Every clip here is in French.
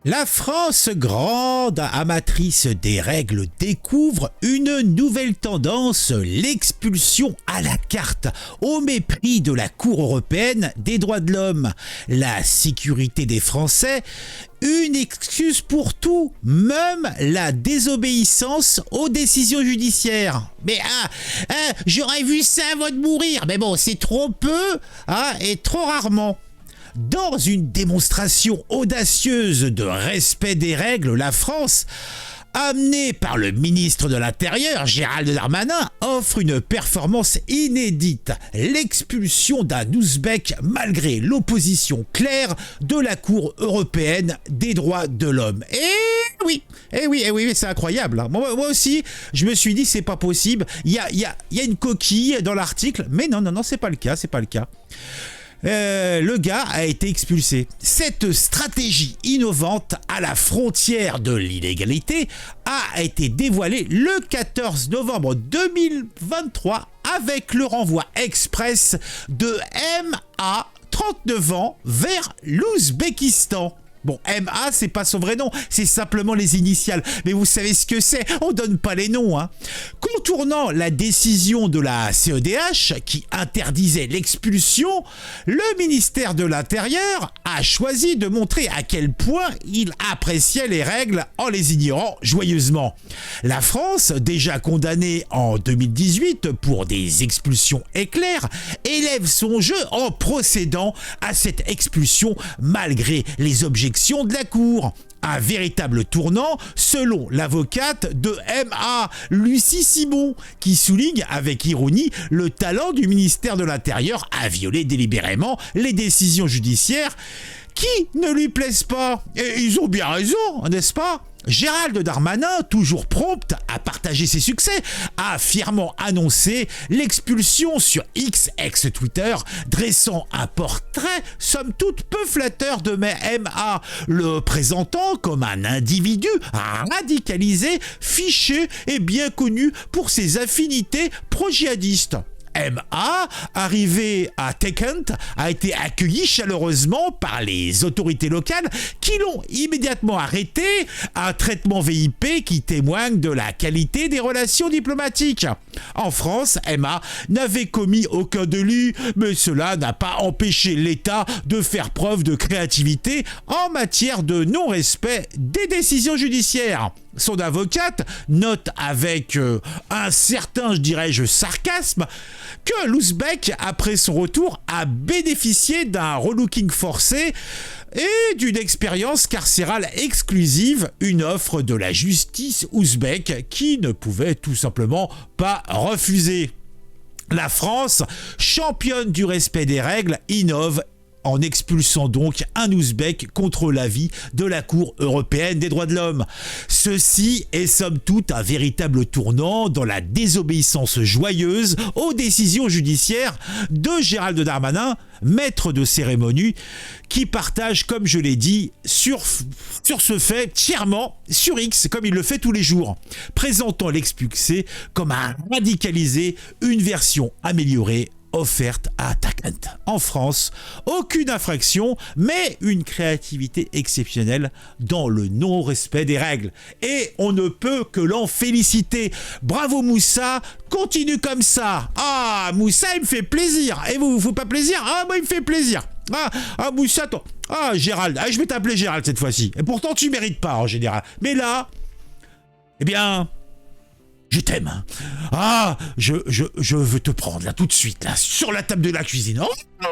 La France, grande amatrice des règles, découvre une nouvelle tendance, l'expulsion à la carte, au mépris de la Cour européenne des droits de l'homme. La sécurité des Français, une excuse pour tout, même la désobéissance aux décisions judiciaires. Mais j'aurais vu ça avant de mourir, mais bon, c'est trop peu et trop rarement. Dans une démonstration audacieuse de respect des règles, la France, amenée par le ministre de l'Intérieur, Gérald Darmanin, offre une performance inédite, l'expulsion d'un Ouzbek malgré l'opposition claire de la Cour européenne des droits de l'homme. Oui, c'est incroyable. Hein. Moi aussi, je me suis dit, c'est pas possible. Il y a une coquille dans l'article, mais non, c'est pas le cas, le gars a été expulsé. Cette stratégie innovante à la frontière de l'illégalité a été dévoilée le 14 novembre 2023 avec le renvoi express de MA, 39 ans, vers l'Ouzbékistan. Bon, MA, c'est pas son vrai nom, c'est simplement les initiales. Mais vous savez ce que c'est, on donne pas les noms. Contournant la décision de la CEDH qui interdisait l'expulsion, le ministère de l'Intérieur a choisi de montrer à quel point il appréciait les règles en les ignorant joyeusement. La France, déjà condamnée en 2018 pour des expulsions éclairs, élève son jeu en procédant à cette expulsion malgré les objections de la Cour. Un véritable tournant selon l'avocate de MA, Lucie Simon, qui souligne avec ironie le talent du ministère de l'Intérieur à violer délibérément les décisions judiciaires qui ne lui plaisent pas. Et ils ont bien raison, n'est-ce pas ? Gérald Darmanin, toujours prompt à partager ses succès, a fièrement annoncé l'expulsion sur X, ex-Twitter, dressant un portrait somme toute peu flatteur de MA, le présentant comme un individu radicalisé, fiché et bien connu pour ses affinités pro-djihadistes. MA, arrivé à Tékent, a été accueilli chaleureusement par les autorités locales qui l'ont immédiatement arrêté, un traitement VIP qui témoigne de la qualité des relations diplomatiques. En France, MA n'avait commis aucun délit, mais cela n'a pas empêché l'État de faire preuve de créativité en matière de non-respect des décisions judiciaires. Son avocate note avec un certain, sarcasme, que l'Ouzbek, après son retour, a bénéficié d'un relooking forcé et d'une expérience carcérale exclusive, une offre de la justice ouzbek qui ne pouvait tout simplement pas refuser. La France, championne du respect des règles, innove en expulsant donc un Ouzbek contre l'avis de la Cour européenne des droits de l'homme. Ceci est somme toute un véritable tournant dans la désobéissance joyeuse aux décisions judiciaires de Gérald Darmanin, maître de cérémonie, qui partage, comme je l'ai dit, sur ce fait fièrement sur X, comme il le fait tous les jours, présentant l'expulsé comme un radicalisé, une version améliorée offerte à Tékent. En France, aucune infraction, mais une créativité exceptionnelle dans le non-respect des règles. Et on ne peut que l'en féliciter. Bravo Moussa, continue comme ça. Ah, Moussa, il me fait plaisir. Et vous pas plaisir? Ah, moi, il me fait plaisir. Moussa, toi. Gérald. Je vais t'appeler Gérald cette fois-ci. Et pourtant, tu mérites pas en général. Mais là, eh bien, je t'aime. Je veux te prendre là tout de suite, là, sur la table de la cuisine.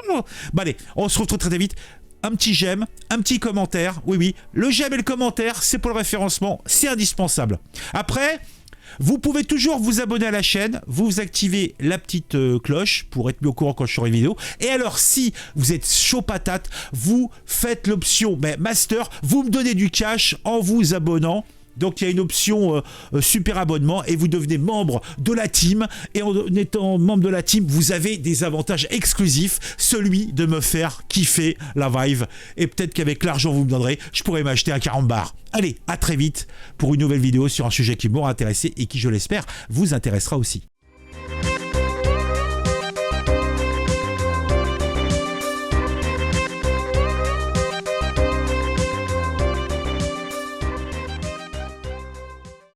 Bon allez, on se retrouve très vite. Un petit j'aime, un petit commentaire. Oui, le j'aime et le commentaire, c'est pour le référencement, c'est indispensable. Après, vous pouvez toujours vous abonner à la chaîne, vous activez la petite cloche pour être mis au courant quand je ferai une vidéo. Et alors, si vous êtes chaud patate, vous faites l'option master, vous me donnez du cash en vous abonnant. Donc il y a une option super abonnement et vous devenez membre de la team. Et en étant membre de la team, vous avez des avantages exclusifs. Celui de me faire kiffer la Vive. Et peut-être qu'avec l'argent que vous me donnerez, je pourrais m'acheter un 40 bar. Allez, à très vite pour une nouvelle vidéo sur un sujet qui m'aura intéressé et qui, je l'espère, vous intéressera aussi.